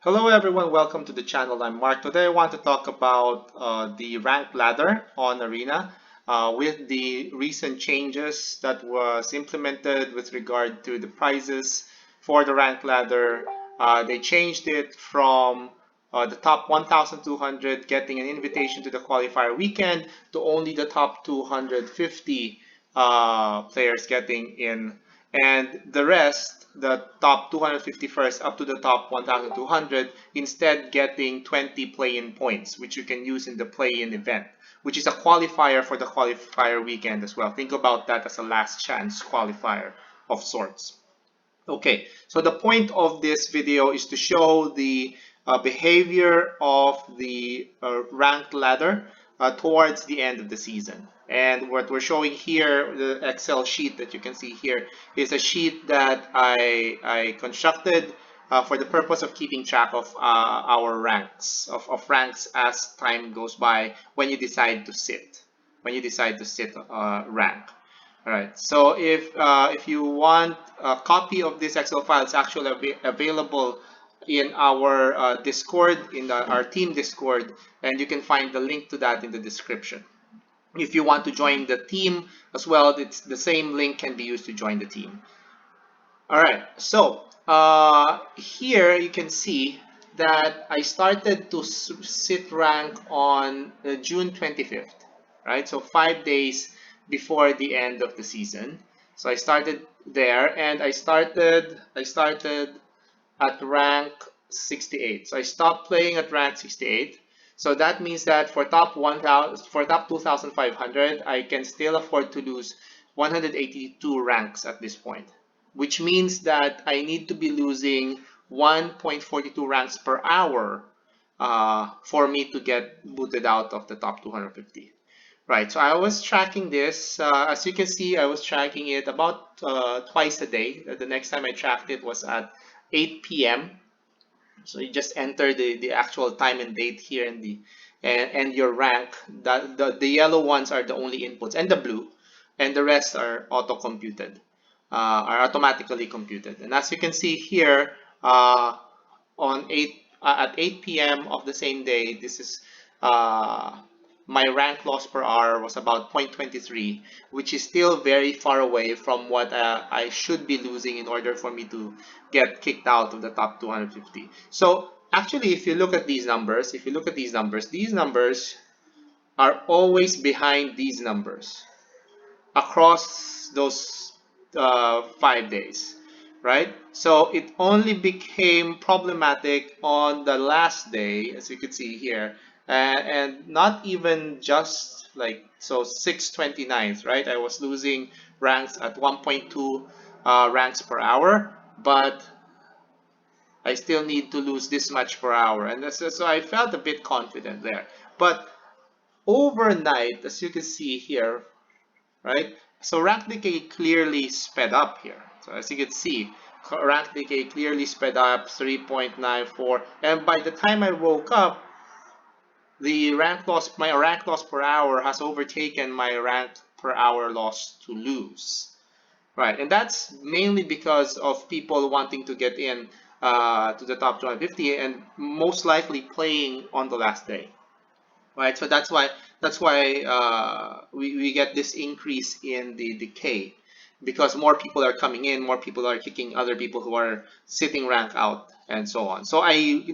Hello everyone, welcome to the channel. I'm Mark. Today I want to talk about the rank ladder on Arena with the recent changes that was implemented with regard to the prizes for the rank ladder. They changed it from the top 1,200 getting an invitation to the qualifier weekend to only the top 250 players getting in, and the rest, the top 251st up to the top 1,200, instead getting 20 play-in points, which you can use in the play-in event, which is a qualifier for the qualifier weekend as well. Think about that as a last chance qualifier of sorts. Okay, so the point of this video is to show the behavior of the ranked ladder towards the end of the season. And what we're showing here, the Excel sheet that you can see here, is a sheet that I constructed for the purpose of keeping track of our ranks, of ranks as time goes by when you decide to sit, rank. All right. So if you want a copy of this Excel file, it's actually available in our Discord, in our team Discord, and you can find the link to that in the description. If you want to join the team as well, it's the same link can be used to join the team. All right. So here you can see that I started to sit rank on June 25th, right? So 5 days before the end of the season. So I started there, and I started at rank 68. So I stopped playing at rank 68. So that means that for top 1,000, for top 2,500, I can still afford to lose 182 ranks at this point, which means that I need to be losing 1.42 ranks per hour for me to get booted out of the top 250. Right, so I was tracking this. As you can see, I was tracking it about twice a day. The next time I tracked it was at 8 p.m. So you just enter the actual time and date here in the and your rank. The yellow ones are the only inputs, and the blue, and the rest are auto-computed, are automatically computed. And as you can see here, on 8 at 8 p.m. of the same day, this is my rank loss per hour was about 0.23, which is still very far away from what I should be losing in order for me to get kicked out of the top 250. So actually, if you look at these numbers, these numbers are always behind these numbers across those 5 days, right? So it only became problematic on the last day, as you can see here, and not even just like so 629th, right? I was losing ranks at 1.2 ranks per hour, but I still need to lose this much per hour, and so I felt a bit confident there. But overnight, as you can see here, right? So rank decay clearly sped up here. So as you can see, rank decay clearly sped up 3.94, and by the time I woke up, my rank loss per hour has overtaken my rank per hour loss to lose. Right, and that's mainly because of people wanting to get in to the top 250 and most likely playing on the last day. Right, so that's why we get this increase in the decay, because more people are coming in, more people are kicking other people who are sitting rank out, and so on. So I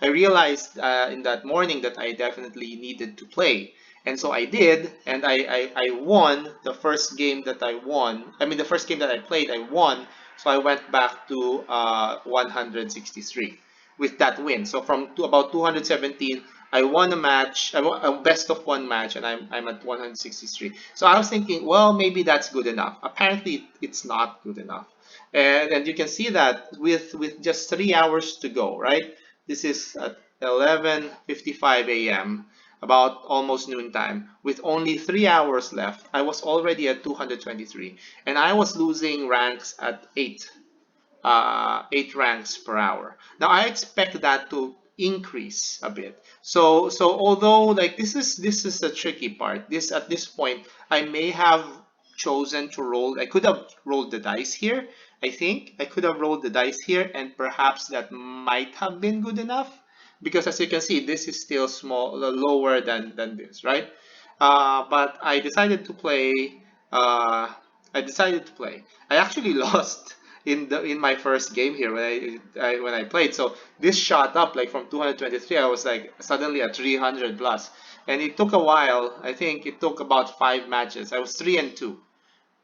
realized in that morning that I definitely needed to play, and so I did, and I won the first game that I won. I mean, the first game that I played, I won. So I went back to 163 with that win. So from about 217, I won a match, I won a best of one match, and I'm at 163. So I was thinking, well, maybe that's good enough. Apparently, it's not good enough. And you can see that with just 3 hours to go, right? This is at 11:55 a.m., about almost noontime. With only 3 hours left, I was already at 223, and I was losing ranks at 8 ranks per hour. Now I expect that to increase a bit. So although like this is a tricky part. This At this point I may have chosen to roll. I could have rolled the dice here, I think I could have rolled the dice here, and perhaps that might have been good enough, because as you can see, this is still small, lower than this, right? But I decided to play. Uh, I decided to play. I actually lost in my first game here when I played. So this shot up like from 223. I was like suddenly at 300 plus, and it took a while. I think it took about 5 matches. I was 3-2.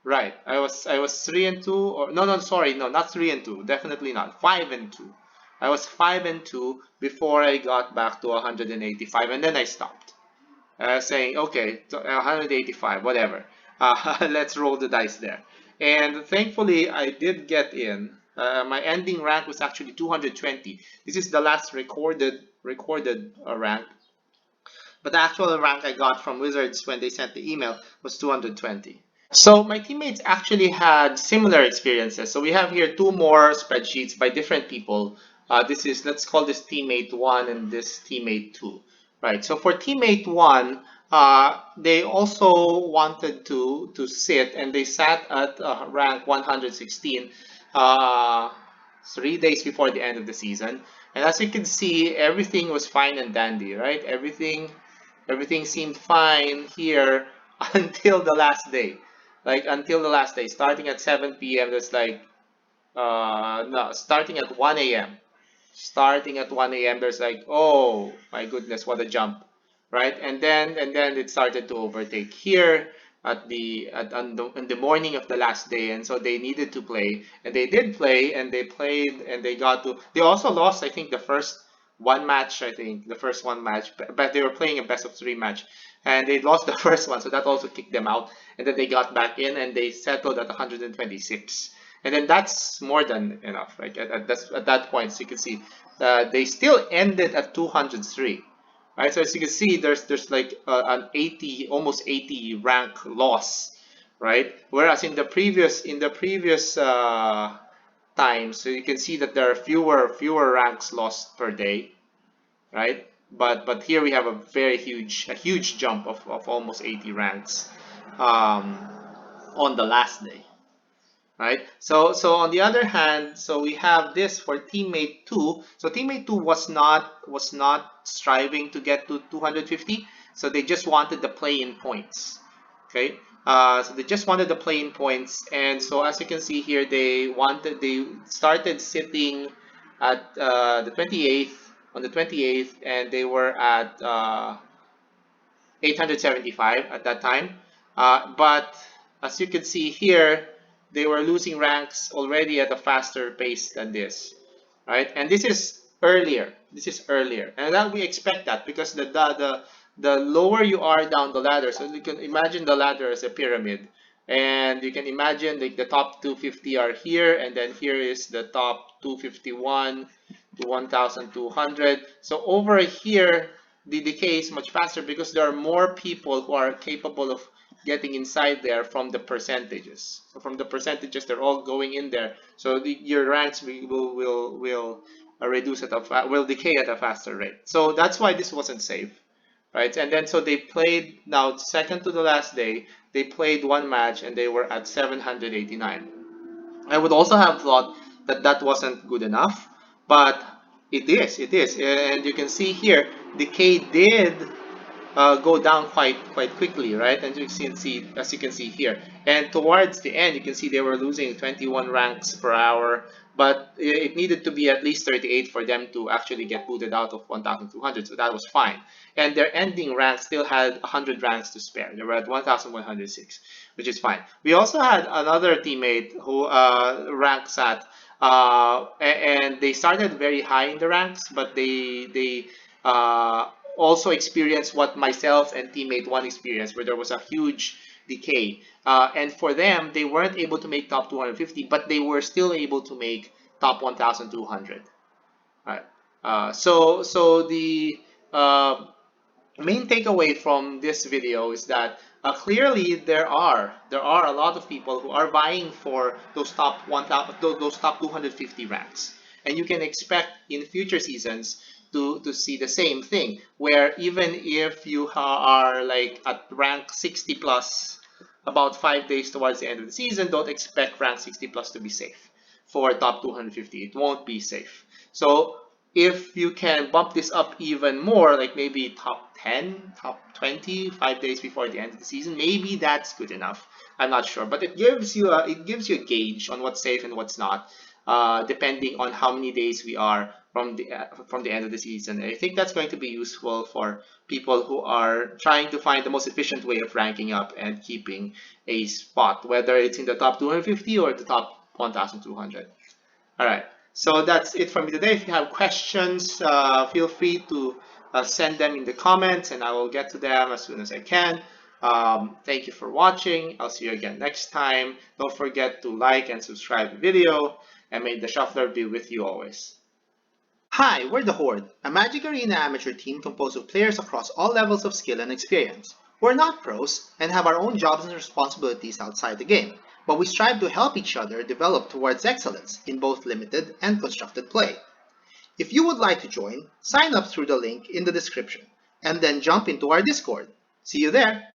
Right. I was 3-2, or no, sorry, no, not 3-2. Definitely not. 5-2. I was 5-2 before I got back to 185, and then I stopped. Saying, okay, 185, whatever. Let's roll the dice there. And thankfully, I did get in. My ending rank was actually 220. This is the last recorded rank, but the actual rank I got from Wizards when they sent the email was 220. So my teammates actually had similar experiences. So we have here two more spreadsheets by different people. This is, let's call this teammate 1 and this teammate 2. Right. So for teammate 1, they also wanted to sit, and they sat at rank 116 uh, 3 days before the end of the season. And as you can see, everything was fine and dandy, right? Everything seemed fine here until the last day. Like until the last day, starting at 7 p.m. There's like no, starting at 1 a.m. Starting at 1 a.m. There's like, oh my goodness, what a jump, right? And then it started to overtake here at in the morning of the last day, and so they needed to play, and they did play, and they played, and they got to. They also lost, I think, the first one match. I think the first one match, but they were playing a best of 3 match, and they lost the first one, so that also kicked them out. And then they got back in, and they settled at 126. And then that's more than enough, right? At that point, so you can see they still ended at 203, right? So as you can see, there's like an 80, almost 80 rank loss, right? Whereas in the previous times, so you can see that there are fewer ranks lost per day, right? But here we have a huge jump of almost 80 ranks um, on the last day, right? So on the other hand, so we have this for teammate 2. So teammate 2 was not striving to get to 250. So they just wanted the play-in points. Okay. So they just wanted the play-in points, and so as you can see here, they started sitting at the 28th, on the 28th, and they were at 875 at that time. But as you can see here, they were losing ranks already at a faster pace than this, right? And this is earlier. This is earlier, and that we expect that because the lower you are down the ladder, so you can imagine the ladder as a pyramid, and you can imagine like the top 250 are here, and then here is the top 251 to 1200. So over here, the decay is much faster because there are more people who are capable of getting inside there from the percentages. So from the percentages, they're all going in there. So your ranks will reduce at will decay at a faster rate. So that's why this wasn't safe, right? And then so they played now second to the last day. They played one match and they were at 789. I would also have thought that that wasn't good enough, but it is, and you can see here, decay did go down quite quickly, right? And you can see, as you can see here, and towards the end, you can see they were losing 21 ranks per hour, but it needed to be at least 38 for them to actually get booted out of 1,200, so that was fine. And their ending rank still had 100 ranks to spare. They were at 1,106, which is fine. We also had another teammate who ranks at and they started very high in the ranks, but they also experienced what myself and teammate 1 experienced, where there was a huge decay. And for them, they weren't able to make top 250, but they were still able to make top 1,200. Right. So the main takeaway from this video is that clearly there are a lot of people who are vying for those top 1,000, those top 250 ranks, and you can expect in future seasons to see the same thing, where even if you are like at rank 60 plus about 5 days towards the end of the season, don't expect rank 60 plus to be safe. for top 250. It won't be safe. So if you can bump this up even more, like maybe top 10, top 20, 5 days before the end of the season, maybe that's good enough. I'm not sure, but it gives you a gauge on what's safe and what's not, depending on how many days we are from the end of the season. I think that's going to be useful for people who are trying to find the most efficient way of ranking up and keeping a spot, whether it's in the top 250 or the top 1,200. All right. So that's it from me today. If you have questions, feel free to send them in the comments and I will get to them as soon as I can. Thank you for watching. I'll see you again next time. Don't forget to like and subscribe the video, and may the shuffler be with you always. Hi, we're the Horde, a Magic Arena amateur team composed of players across all levels of skill and experience. We're not pros and have our own jobs and responsibilities outside the game, but we strive to help each other develop towards excellence in both limited and constructed play. If you would like to join, sign up through the link in the description, and then jump into our Discord. See you there!